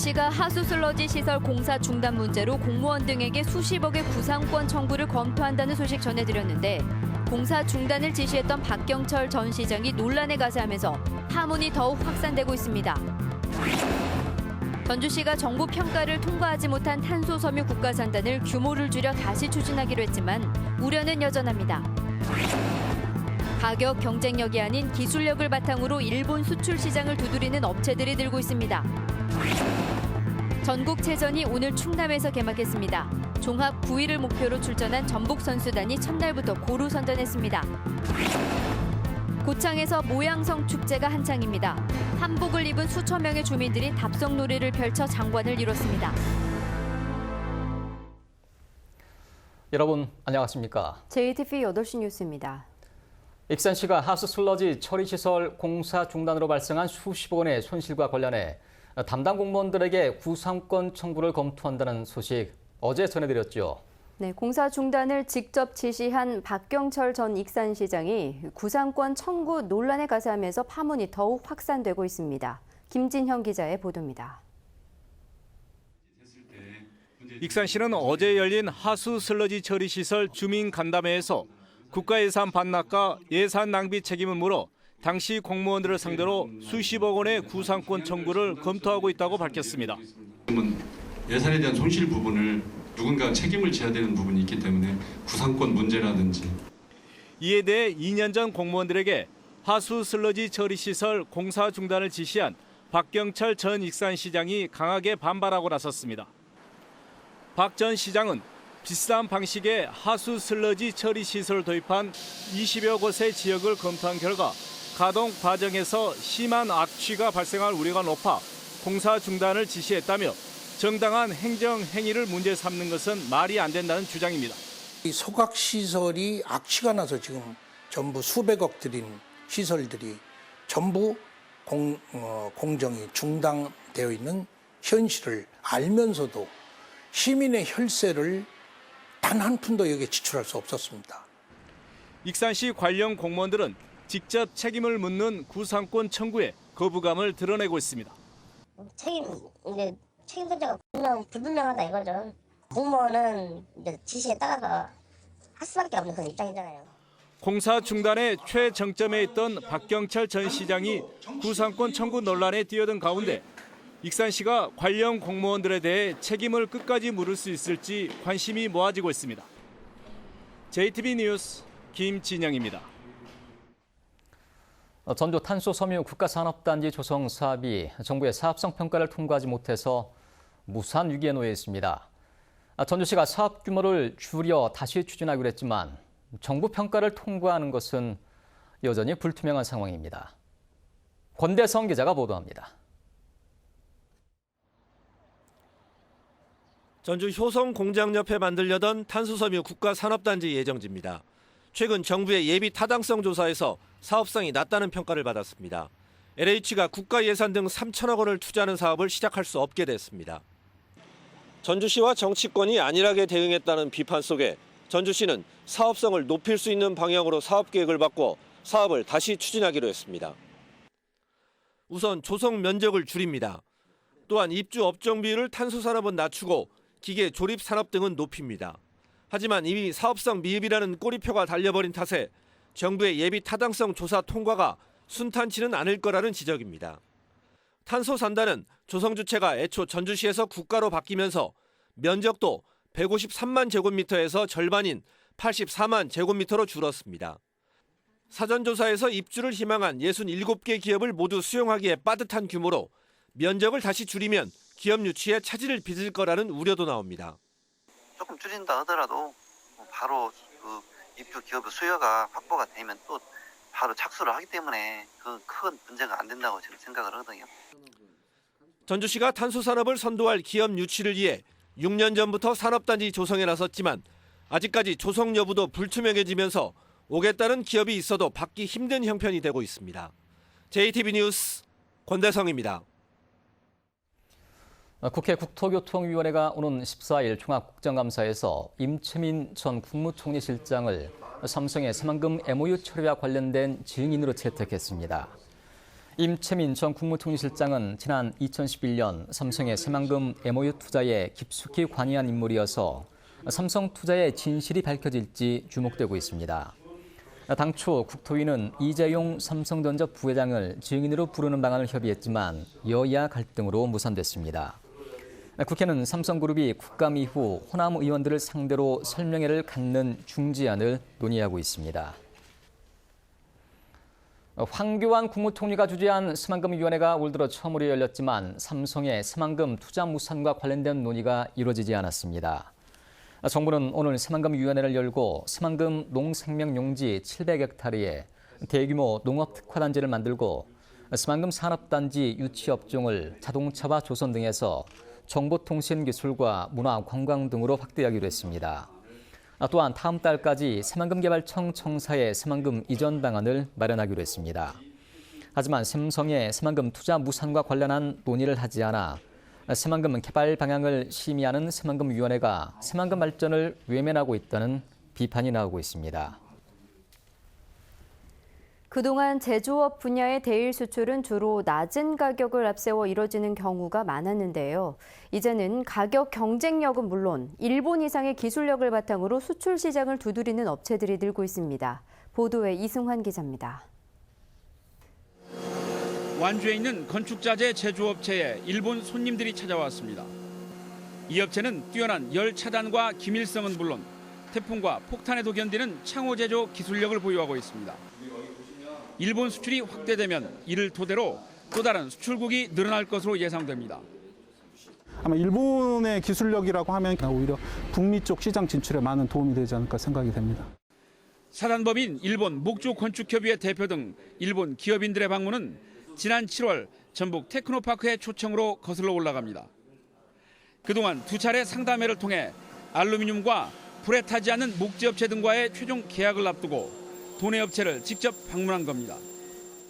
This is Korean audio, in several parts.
전주시가 하수 슬러지 시설 공사 중단 문제로 공무원 등에게 수십억의 구상권 청구를 검토한다는 소식 전해드렸는데 공사 중단을 지시했던 박경철 전 시장이 논란에 가세하면서 파문이 더욱 확산되고 있습니다. 전주시가 정부 평가를 통과하지 못한 탄소 섬유 국가산단을 규모를 줄여 다시 추진하기로 했지만 우려는 여전합니다. 가격 경쟁력이 아닌 기술력을 바탕으로 일본 수출 시장을 두드리는 업체들이 늘고 있습니다. 전국체전이 오늘 충남에서 개막했습니다. 종합 9위를 목표로 출전한 전북 선수단이 첫날부터 고루 선전했습니다. 고창에서 모양성 축제가 한창입니다. 한복을 입은 수천 명의 주민들이 답석놀이를 펼쳐 장관을 이뤘습니다. 여러분 안녕하십니까? JTV 8시 뉴스입니다. 익산시가 하수 슬러지 처리시설 공사 중단으로 발생한 수십억 원의 손실과 관련해 담당 공무원들에게 구상권 청구를 검토한다는 소식 어제 전해드렸죠. 네, 공사 중단을 직접 지시한 박경철 전 익산시장이 구상권 청구 논란에 가세하면서 파문이 더욱 확산되고 있습니다. 김진형 기자의 보도입니다. 익산시는 어제 열린 하수 슬러지 처리 시설 주민 간담회에서 국가 예산 반납과 예산 낭비 책임을 물어 당시 공무원들을 상대로 수십억 원의 구상권 청구를 검토하고 있다고 밝혔습니다. 예산에 대한 손실 부분을 누군가 책임을 져야 되는 부분이 있기 때문에 구상권 문제라든지. 이에 대해 2년 전 공무원들에게 하수 슬러지 처리 시설 공사 중단을 지시한 박경철 전 익산시장이 강하게 반발하고 나섰습니다. 박 전 시장은 비슷한 방식의 하수 슬러지 처리 시설을 도입한 20여 곳의 지역을 검토한 결과 가동 과정에서 심한 악취가 발생할 우려가 높아 공사 중단을 지시했다며 정당한 행정 행위를 문제 삼는 것은 말이 안 된다는 주장입니다. 이 소각 시설이 악취가 나서 지금 전부 수백억 들인 시설들이 전부 공정이 중단되어 있는 현실을 알면서도 시민의 혈세를 단 한 푼도 여기에 지출할 수 없었습니다. 익산시 관련 공무원들은 직접 책임을 묻는 구상권 청구에 거부감을 드러내고 있습니다. 책임 문제가 불분명하다 이거죠. 공무원은 이제 지시에 따라서 할 수밖에 없는 그런 입장이잖아요. 공사 중단의 최정점에 있던 박경철 전 시장이 구상권 청구 논란에 뛰어든 가운데 익산시가 관련 공무원들에 대해 책임을 끝까지 물을 수 있을지 관심이 모아지고 있습니다. JTB 뉴스 김진영입니다. 전주 탄소 섬유 국가산업단지 조성 사업이 정부의 사업성 평가를 통과하지 못해서 무산 위기에 놓여 있습니다. 전주시가 사업 규모를 줄여 다시 추진하기로 했지만 정부 평가를 통과하는 것은 여전히 불투명한 상황입니다. 권대성 기자가 보도합니다. 전주 효성 공장 옆에 만들려던 탄소섬유 국가산업단지 예정지입니다. 최근 정부의 예비 타당성 조사에서 사업성이 낮다는 평가를 받았습니다. LH가 국가 예산 등 3천억 원을 투자하는 사업을 시작할 수 없게 됐습니다. 전주시와 정치권이 안일하게 대응했다는 비판 속에 전주시는 사업성을 높일 수 있는 방향으로 사업 계획을 바꿔 사업을 다시 추진하기로 했습니다. 우선 조성 면적을 줄입니다. 또한 입주 업종 비율을 탄소산업은 낮추고 기계 조립 산업 등은 높입니다. 하지만 이미 사업성 미흡이라는 꼬리표가 달려버린 탓에 정부의 예비 타당성 조사 통과가 순탄치는 않을 거라는 지적입니다. 탄소 산단은 조성 주체가 애초 전주시에서 국가로 바뀌면서 면적도 153만 제곱미터에서 절반인 84만 제곱미터로 줄었습니다. 사전조사에서 입주를 희망한 67개 기업을 모두 수용하기에 빠듯한 규모로 면적을 다시 줄이면 기업 유치에 차질을 빚을 거라는 우려도 나옵니다. 조금 줄인다 하더라도 바로 입주 기업의 수요가 확보가 되면 또 바로 착수를 하기 때문에 그 큰 문제가 안 된다고 저는 생각을 하거든요. 전주시가 탄소산업을 선도할 기업 유치를 위해 6년 전부터 산업단지 조성에 나섰지만 아직까지 조성 여부도 불투명해지면서 오겠다는 기업이 있어도 받기 힘든 형편이 되고 있습니다. JTB 뉴스 권대성입니다. 국회 국토교통위원회가 오는 14일 종합국정감사에서 임채민 전 국무총리 실장을 삼성의 새만금 MOU 처리와 관련된 증인으로 채택했습니다. 임채민 전 국무총리실장은 지난 2011년 삼성의 새만금 MOU 투자에 깊숙이 관여한 인물이어서 삼성 투자의 진실이 밝혀질지 주목되고 있습니다. 당초 국토위는 이재용 삼성전자 부회장을 증인으로 부르는 방안을 협의했지만 여야 갈등으로 무산됐습니다. 국회는 삼성그룹이 국감 이후 호남 의원들을 상대로 설명회를 갖는 중지안을 논의하고 있습니다. 황교안 국무총리가 주재한 새만금위원회가 올 들어 처음으로 열렸지만 삼성의 새만금 투자 무산과 관련된 논의가 이루어지지 않았습니다. 정부는 오늘 새만금위원회를 열고 새만금 농생명용지 700헥타르에 대규모 농업특화단지를 만들고 새만금 산업단지 유치업종을 자동차와 조선 등에서 정보통신기술과 문화, 관광 등으로 확대하기로 했습니다. 또한 다음 달까지 새만금개발청 청사에 새만금 이전 방안을 마련하기로 했습니다. 하지만 삼성의 새만금 투자 무산과 관련한 논의를 하지 않아 새만금 개발 방향을 심의하는 새만금위원회가 새만금 발전을 외면하고 있다는 비판이 나오고 있습니다. 그동안 제조업 분야의 대일 수출은 주로 낮은 가격을 앞세워 이뤄지는 경우가 많았는데요. 이제는 가격 경쟁력은 물론 일본 이상의 기술력을 바탕으로 수출 시장을 두드리는 업체들이 늘고 있습니다. 보도에 이승환 기자입니다. 완주에 있는 건축자재 제조업체에 일본 손님들이 찾아왔습니다. 이 업체는 뛰어난 열 차단과 기밀성은 물론 태풍과 폭탄에도 견디는 창호 제조 기술력을 보유하고 있습니다. 일본 수출이 확대되면 이를 토대로 또 다른 수출국이 늘어날 것으로 예상됩니다. 아마 일본의 기술력이라고 하면 오히려 북미 쪽 시장 진출에 많은 도움이 되지 않을까 생각이 됩니다. 사단법인 일본 목조건축협의회 대표 등 일본 기업인들의 방문은 지난 7월 전북 테크노파크의 초청으로 거슬러 올라갑니다. 그동안 두 차례 상담회를 통해 알루미늄과 불에 타지 않는 목재업체 등과의 최종 계약을 앞두고 도내 업체를 직접 방문한 겁니다.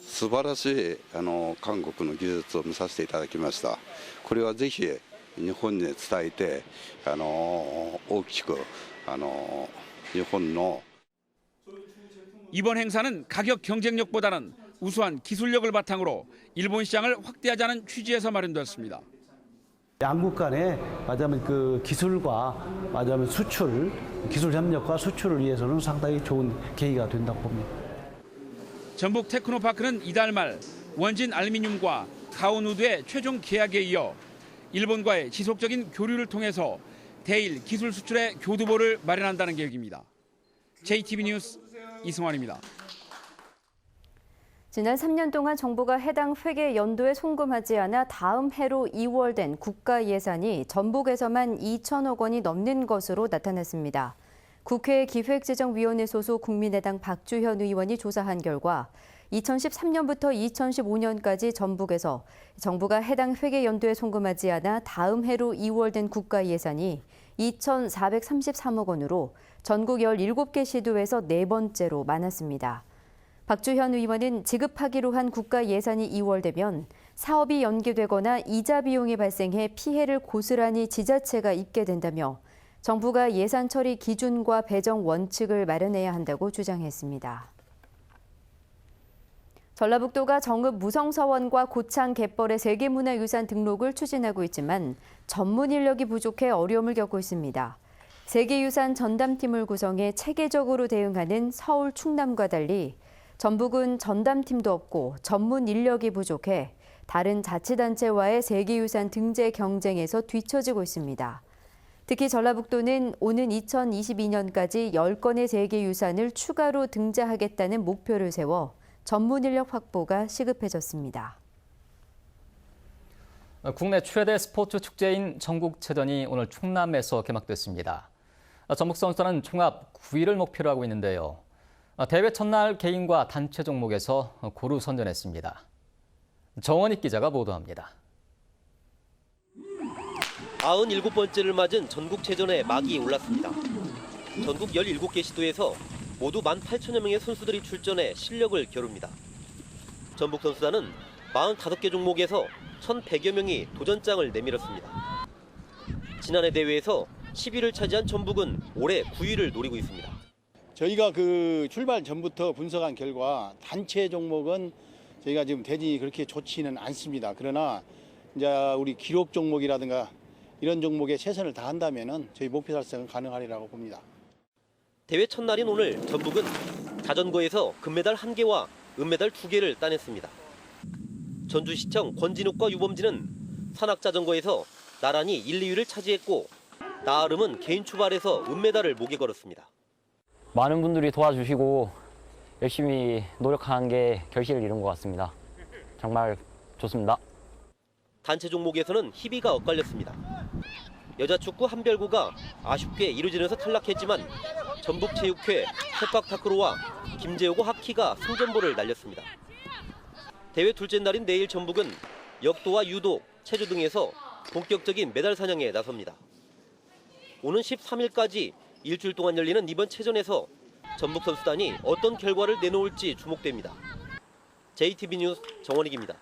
素晴らしい韓国の技術を見させていただきました。これはぜひ日本に伝えて大きく日本の 이번 행사는 가격 경쟁력보다는 우수한 기술력을 바탕으로 일본 시장을 확대하자는 취지에서 마련됐습니다. 양국 간에 말하자면 그 기술과 말하자면 수출, 기술 협력과 수출을 위해서는 상당히 좋은 계기가 된다고 봅니다. 전북 테크노파크는 이달 말 원진 알루미늄과 가오누드의 최종 계약에 이어 일본과의 지속적인 교류를 통해서 대일 기술 수출의 교두보를 마련한다는 계획입니다. JTB 뉴스 이승환입니다. 지난 3년 동안 정부가 해당 회계 연도에 송금하지 않아 다음 해로 이월된 국가 예산이 전북에서만 2천억 원이 넘는 것으로 나타났습니다. 국회 기획재정위원회 소속 국민의당 박주현 의원이 조사한 결과 2013년부터 2015년까지 전북에서 정부가 해당 회계 연도에 송금하지 않아 다음 해로 이월된 국가 예산이 2,433억 원으로 전국 17개 시도에서 네 번째로 많았습니다. 박주현 의원은 지급하기로 한 국가 예산이 이월되면 사업이 연기되거나 이자 비용이 발생해 피해를 고스란히 지자체가 입게 된다며 정부가 예산 처리 기준과 배정 원칙을 마련해야 한다고 주장했습니다. 전라북도가 정읍 무성서원과 고창 갯벌의 세계문화유산 등록을 추진하고 있지만 전문 인력이 부족해 어려움을 겪고 있습니다. 세계유산 전담팀을 구성해 체계적으로 대응하는 서울, 충남과 달리 전북은 전담팀도 없고 전문 인력이 부족해 다른 자치단체와의 세계유산 등재 경쟁에서 뒤처지고 있습니다. 특히 전라북도는 오는 2022년까지 10건의 세계유산을 추가로 등재하겠다는 목표를 세워 전문 인력 확보가 시급해졌습니다. 국내 최대 스포츠 축제인 전국체전이 오늘 충남에서 개막됐습니다. 전북 선수단은 총합 9위를 목표로 하고 있는데요. 대회 첫날 개인과 단체 종목에서 고루 선전했습니다. 정원익 기자가 보도합니다. 97번째를 맞은 전국체전에 막이 올랐습니다. 전국 17개 시도에서 모두 18,000여 명의 선수들이 출전해 실력을 겨룹니다. 전북 선수단은 45개 종목에서 1,100여 명이 도전장을 내밀었습니다. 지난해 대회에서 10위를 차지한 전북은 올해 9위를 노리고 있습니다. 저희가 그 출발 전부터 분석한 결과 단체 종목은 저희가 지금 대진이 그렇게 좋지는 않습니다. 그러나 이제 우리 기록 종목이라든가 이런 종목에 최선을 다한다면은 저희 목표 달성은 가능하리라고 봅니다. 대회 첫날인 오늘 전북은 자전거에서 금메달 1개와 은메달 2개를 따냈습니다. 전주시청 권진욱과 유범진은 산악자전거에서 나란히 1, 2위를 차지했고 나아름은 개인 출발에서 은메달을 목에 걸었습니다. 많은 분들이 도와주시고 열심히 노력한 게 결실을 이룬 것 같습니다. 정말 좋습니다. 단체 종목에서는 희비가 엇갈렸습니다. 여자축구 한별고가 아쉽게 이루진에서 탈락했지만 전북체육회 세팍타크로와 김재호고 하키가 승전보를 날렸습니다. 대회 둘째 날인 내일 전북은 역도와 유도, 체조 등에서 본격적인 메달 사냥에 나섭니다. 오는 13일까지 일주일 동안 열리는 이번 체전에서 전북 선수단이 어떤 결과를 내놓을지 주목됩니다. JTB 뉴스 정원익입니다.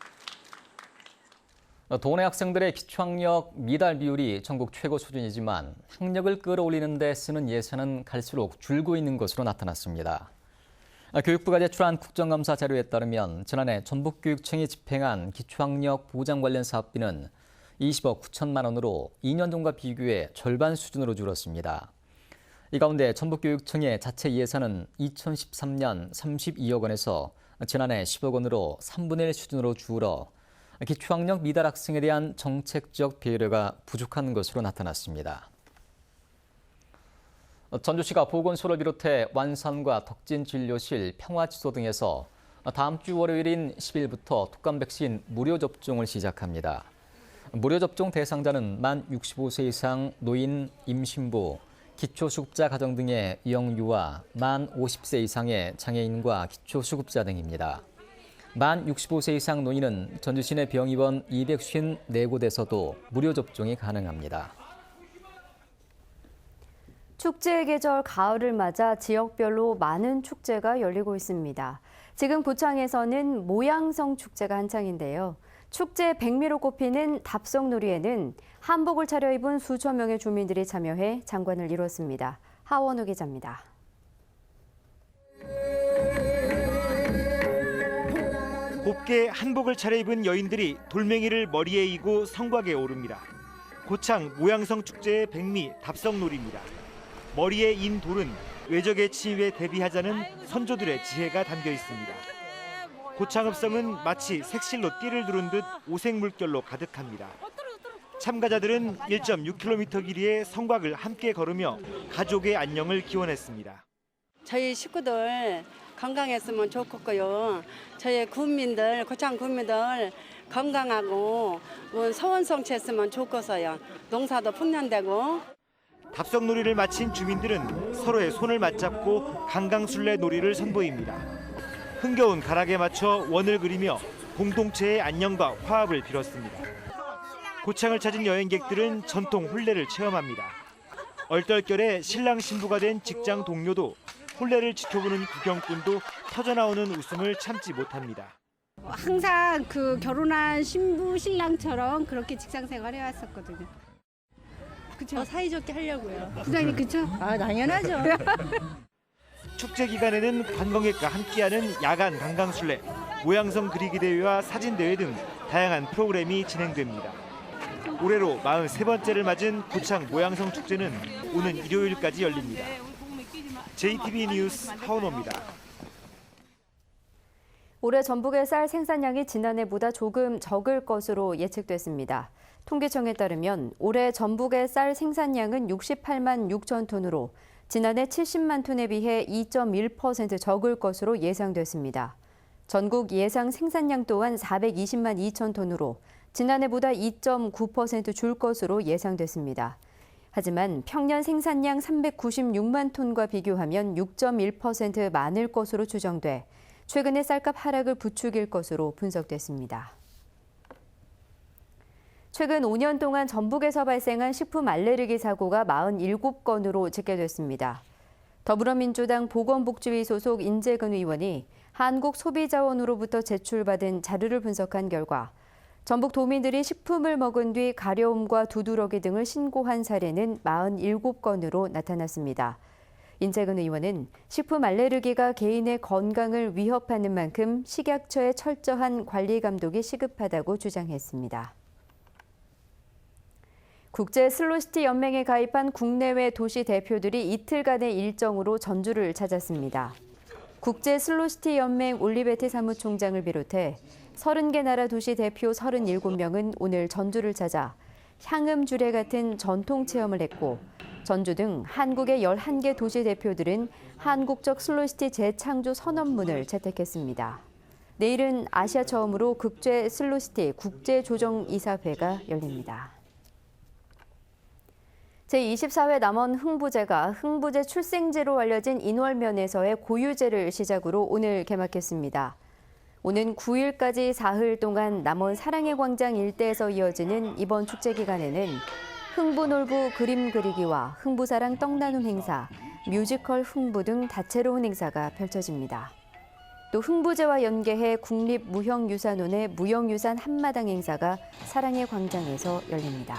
도내 학생들의 기초학력 미달 비율이 전국 최고 수준이지만 학력을 끌어올리는 데 쓰는 예산은 갈수록 줄고 있는 것으로 나타났습니다. 교육부가 제출한 국정감사 자료에 따르면 지난해 전북교육청이 집행한 기초학력 보장 관련 사업비는 20억 9천만 원으로 2년 전과 비교해 절반 수준으로 줄었습니다. 이 가운데 전북교육청의 자체 예산은 2013년 32억 원에서 지난해 10억 원으로 3분의 1 수준으로 줄어 기초학력 미달 학생에 대한 정책적 배려가 부족한 것으로 나타났습니다. 전주시가 보건소를 비롯해 완산과 덕진진료실, 평화치소 등에서 다음 주 월요일인 10일부터 독감 백신 무료 접종을 시작합니다. 무료 접종 대상자는 만 65세 이상 노인, 임신부, 기초수급자 가정 등의 영유아, 만 50세 이상의 장애인과 기초수급자 등입니다. 만 65세 이상 노인은 전주시 내 병의원 254곳에서도 무료 접종이 가능합니다. 축제의 계절 가을을 맞아 지역별로 많은 축제가 열리고 있습니다. 지금 고창에서는 모양성 축제가 한창인데요. 축제 백미로 꼽히는 답성놀이에는 한복을 차려입은 수천 명의 주민들이 참여해 장관을 이뤘습니다. 하원우 기자입니다. 곱게 한복을 차려입은 여인들이 돌멩이를 머리에 이고 성곽에 오릅니다. 고창 모양성 축제의 백미 답성놀이입니다. 머리에 인 돌은 외적의 침입에 대비하자는 선조들의 지혜가 담겨 있습니다. 고창읍성은 마치 색실로 띠를 두른 듯 오색 물결로 가득합니다. 참가자들은 1.6km 길이의 성곽을 함께 걸으며 가족의 안녕을 기원했습니다. 저희 식구들 건강했으면 좋겠고요. 저희 국민들, 고창 국민들 건강하고 소원성취했으면 좋겠어요. 농사도 풍년되고. 답성놀이를 마친 주민들은 서로의 손을 맞잡고 강강술래 놀이를 선보입니다. 흥겨운 가락에 맞춰 원을 그리며 공동체의 안녕과 화합을 빌었습니다. 고창을 찾은 여행객들은 전통 혼례를 체험합니다. 얼떨결에 신랑 신부가 된 직장 동료도 혼례를 지켜보는 구경꾼도 터져나오는 웃음을 참지 못합니다. 항상 결혼한 신부 신랑처럼 그렇게 직장 생활 해왔었거든요. 그렇죠. 사이좋게 하려고요. 부장님 그렇죠? 아 당연하죠. 축제 기간에는 관광객과 함께하는 야간 강강술래, 모양성 그리기 대회와 사진 대회 등 다양한 프로그램이 진행됩니다. 올해로 43번째를 맞은 고창 모양성 축제는 오는 일요일까지 열립니다. JTB 뉴스 하원호입니다. 올해 전북의 쌀 생산량이 지난해보다 조금 적을 것으로 예측됐습니다. 통계청에 따르면 올해 전북의 쌀 생산량은 68만 6천 톤으로 지난해 70만 톤에 비해 2.1% 적을 것으로 예상됐습니다. 전국 예상 생산량 또한 420만 2천 톤으로 지난해보다 2.9% 줄 것으로 예상됐습니다. 하지만 평년 생산량 396만 톤과 비교하면 6.1% 많을 것으로 추정돼 최근의 쌀값 하락을 부추길 것으로 분석됐습니다. 최근 5년 동안 전북에서 발생한 식품 알레르기 사고가 47건으로 집계됐습니다. 더불어민주당 보건복지위 소속 인재근 의원이 한국소비자원으로부터 제출받은 자료를 분석한 결과 전북 도민들이 식품을 먹은 뒤 가려움과 두드러기 등을 신고한 사례는 47건으로 나타났습니다. 인재근 의원은 식품 알레르기가 개인의 건강을 위협하는 만큼 식약처의 철저한 관리 감독이 시급하다고 주장했습니다. 국제 슬로시티 연맹에 가입한 국내외 도시 대표들이 이틀간의 일정으로 전주를 찾았습니다. 국제 슬로시티 연맹 올리베티 사무총장을 비롯해 30개 나라 도시 대표 37명은 오늘 전주를 찾아 향음주례 같은 전통 체험을 했고, 전주 등 한국의 11개 도시 대표들은 한국적 슬로시티 재창조 선언문을 채택했습니다. 내일은 아시아 처음으로 국제 슬로시티 국제조정이사회가 열립니다. 제24회 남원 흥부제가 흥부제 출생제로 알려진 인월면에서의 고유제를 시작으로 오늘 개막했습니다. 오는 9일까지 사흘 동안 남원 사랑의 광장 일대에서 이어지는 이번 축제 기간에는 흥부놀부 그림 그리기와 흥부사랑 떡나눔 행사, 뮤지컬 흥부 등 다채로운 행사가 펼쳐집니다. 또 흥부제와 연계해 국립무형유산원의 무형유산 한마당 행사가 사랑의 광장에서 열립니다.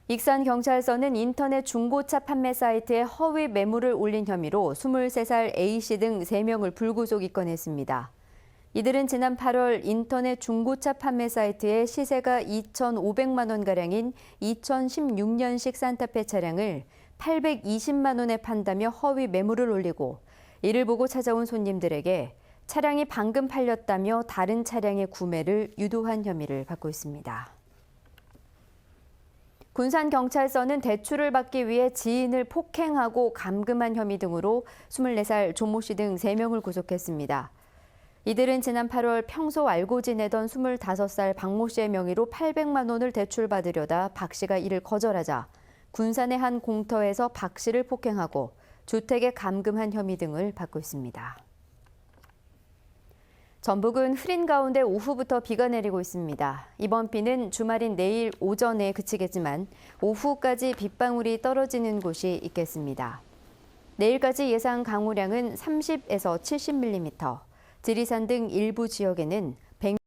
익산경찰서는 인터넷 중고차 판매 사이트에 허위 매물을 올린 혐의로 23살 A씨 등 3명을 불구속 입건했습니다. 이들은 지난 8월 인터넷 중고차 판매 사이트에 시세가 2,500만 원가량인 2016년식 산타페 차량을 820만 원에 판다며 허위 매물을 올리고, 이를 보고 찾아온 손님들에게 차량이 방금 팔렸다며 다른 차량의 구매를 유도한 혐의를 받고 있습니다. 군산경찰서는 대출을 받기 위해 지인을 폭행하고 감금한 혐의 등으로 24살 조모 씨 등 3명을 구속했습니다. 이들은 지난 8월 평소 알고 지내던 25살 박모 씨의 명의로 800만 원을 대출받으려다 박 씨가 이를 거절하자 군산의 한 공터에서 박 씨를 폭행하고 주택에 감금한 혐의 등을 받고 있습니다. 전북은 흐린 가운데 오후부터 비가 내리고 있습니다. 이번 비는 주말인 내일 오전에 그치겠지만 오후까지 빗방울이 떨어지는 곳이 있겠습니다. 내일까지 예상 강우량은 30에서 70mm, 지리산 등 일부 지역에는